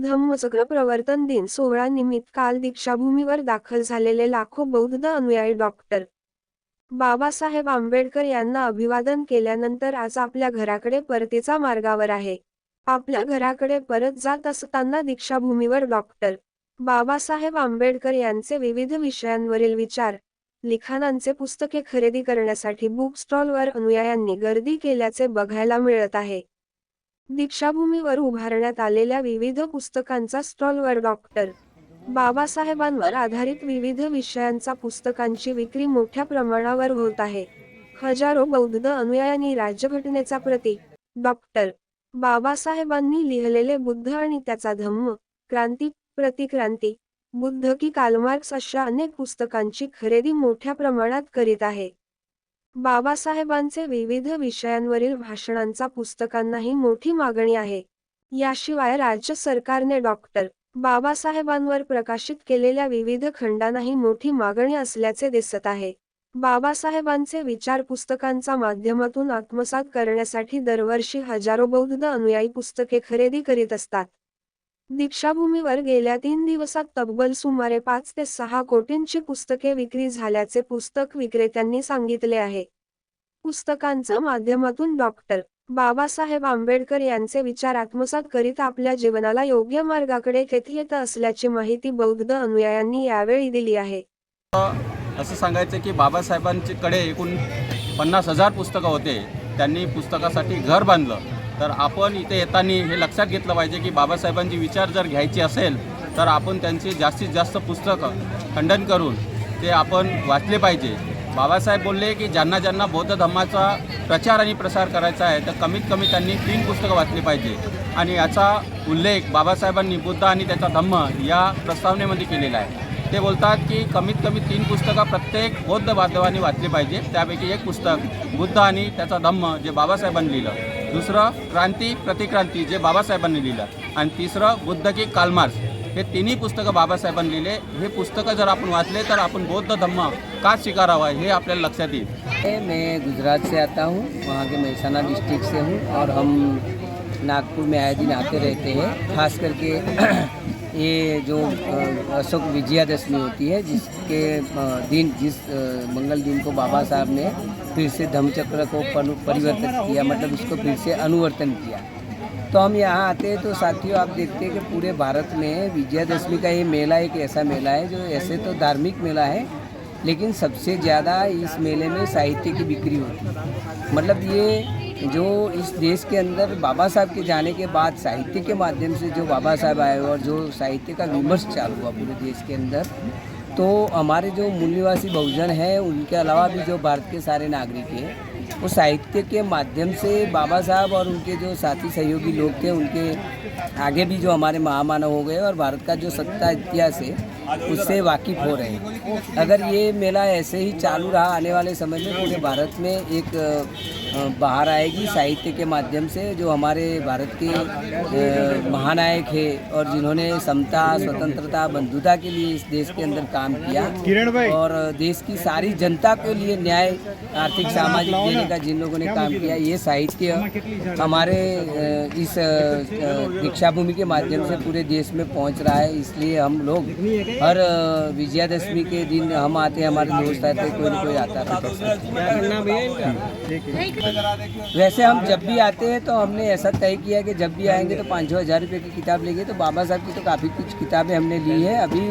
धम्मचक्र प्रवर्तन दिन सोहळा निमित्त काल दीक्षाभूमीवर दाखल झालेले लाखो बौद्ध अनुयायी डॉक्टर. बाबासाहेब आंबेडकर यांना अभिवादन केल्यानंतर आज आपल्या घराकडे परतीचा मार्गावर आहे. आपल्या घराकडे परत जात असताना दीक्षाभूमीवर डॉक्टर. बाबासाहेब आंबेडकर यांचे विविध विषयांवरील विचार, लिखाणांचे पुस्तके खरेदी करण्यासाठी बुक स्टॉलवर अनुयायांनी गर्दी केल्याचे बघायला मिळत आहे. दीक्षाभूमीवर उभारण्यात आलेल्या विविध पुस्तकांचा स्टॉलवर डॉक्टर. बाबासाहेबांवर आधारित विविध विषयांचा पुस्तकांची विक्री मोठ्या प्रमाणावर होत आहे. हजारो बौद्ध अनुयायांनी राज्यघटनेचा प्रतीक, डॉक्टर. बाबासाहेबांनी लिहिलेले बुद्ध आणि त्याचा धम्म, क्रांती, प्रतिक्रांती, बुद्ध की कार्ल अशा अनेक पुस्तकांची खरेदी मोठ्या प्रमाणात करीत आहे. बाबासाहेबांचे विविध विषयांवरील भाषणांचा पुस्तकांनाही मोठी मागणी आहे. याशिवाय राज्य सरकारने डॉक्टर. बाबासाहेबांवर प्रकाशित केलेल्या विविध खंडांनाही मोठी मागणी असल्याचे दिसत आहे. बाबासाहेबांचे विचार पुस्तकांच्या माध्यमातून आत्मसात करण्यासाठी दरवर्षी हजारो बौद्ध अनुयायी पुस्तके खरेदी करीत असतात. दीक्षाभूमीवर गेल्या 3 दिवसात तब्बल सुमारे 5 ते 6 कोटींची पुस्तके विक्री झाल्याचे पुस्तक विक्रेत्यांनी सांगितले आहे. पुस्तकांच्या माध्यमातून डॉक्टर. बाबासाहेब आंबेडकर यांचे विचार आत्मसात करीत आपल्या जीवनाला योग्य मार्गाकडे येत असल्याची माहिती बौद्ध अनुयायांनी यावेळी दिली आहे. असं सांगायचं की बाबासाहेबांकडे एकूण 50,000 पुस्तकं होते. त्यांनी पुस्तकासाठी घर बांधलं. तर आपण इथे येताना हे लक्षात घेतलं पाहिजे की बाबासाहेबांचे विचार जर घ्यायचे असेल तर आपण त्यांची जास्तीत जास्त पुस्तकं खंडन करून ते आपण वाचले पाहिजे. बाबासाहेब बोलले की ज्यांना ज्यांना बौद्ध धम्माचा प्रचार आणि प्रसार करायचा आहे तर कमीत कमी त्यांनी 3 पुस्तकं वाचली पाहिजे. आणि याचा उल्लेख बाबासाहेबांनी बुद्ध आणि त्याचा धम्म या प्रस्तावनेमध्ये केलेला आहे. ते बोलतात की कमीत कमी 3 पुस्तकं प्रत्येक बौद्ध बांधवांनी वाचली पाहिजे. त्यापैकी एक पुस्तक बुद्ध आणि त्याचा धम्म जे बाबासाहेबांनी लिहिलं, दुसरं क्रांती प्रतिक्रांती जे बाबासाहेबांनी लिहिलं, आणि तिसरं बुद्ध की कार्ल. हे तिन्ही पुस्तकं बाबासाहेबांनी लिहिले. हे पुस्तकं जर आपण वाचले तर आपण बौद्ध धम्म का स्वीकारावा हे आपल्याला लक्षात येईल. मैं गुजरात से आता हूँ, वहाँ के मेहसाना डिस्ट्रिक्ट से हूँ और हम नागपुर में आए दिन आते रहते हैं. खास करके ये जो अशोक विजयादशमी होती है जिसके दिन जिस मंगल दिन को बाबा साहब ने फिर से धम्मचक्र को परिवर्तन किया, मतलब उसको फिर से अनुवर्तन किया, तो हम यहाँ आते हैं तो साथियों आप देखते हैं कि पूरे भारत में विजयादशमी का ये मेला एक ऐसा मेला है जो ऐसे तो धार्मिक मेला है लेकिन सबसे ज़्यादा इस मेले में साहित्य की बिक्री होती है. मतलब ये जो इस देश के अंदर बाबा साहब के जाने के बाद साहित्य के माध्यम से जो बाबा साहब आए और जो साहित्य का विमर्श चालू हुआ पूरे देश के अंदर, तो हमारे जो मूल निवासी बहुजन हैं उनके अलावा भी जो भारत के सारे नागरिक हैं वो साहित्य के माध्यम से बाबा साहब और उनके जो साथी सहयोगी लोग थे उनके आगे भी जो हमारे महामानव हो गए और भारत का जो सत्ता इतिहास है उससे वाकिफ़ हो रहे हैं. अगर ये मेला ऐसे ही चालू रहा आने वाले समय में पूरे भारत में एक बाहर आएगी साहित्य के माध्यम से. जो हमारे भारत के महानायक है और जिन्होंने समता, स्वतंत्रता, बंधुता के लिए इस देश के अंदर काम किया और देश की सारी जनता के लिए न्याय, आर्थिक, सामाजिक देने का जिन लोगों ने काम किया, ये साहित्य हमारे इस दीक्षाभूमि के माध्यम से पूरे देश में पहुंच रहा है. इसलिए हम लोग हर विजयादशमी के दिन हम आते हैं, हमारे दोस्त आते हैं, कोई ना कोई आता है. वैसे हम जब भी आते हैं तो हमने ऐसा तय किया कि जब भी आएंगे तो 5,000 रुपये की किताब लेंगे. तो बाबा साहब की तो काफ़ी कुछ किताबें हमने ली है. अभी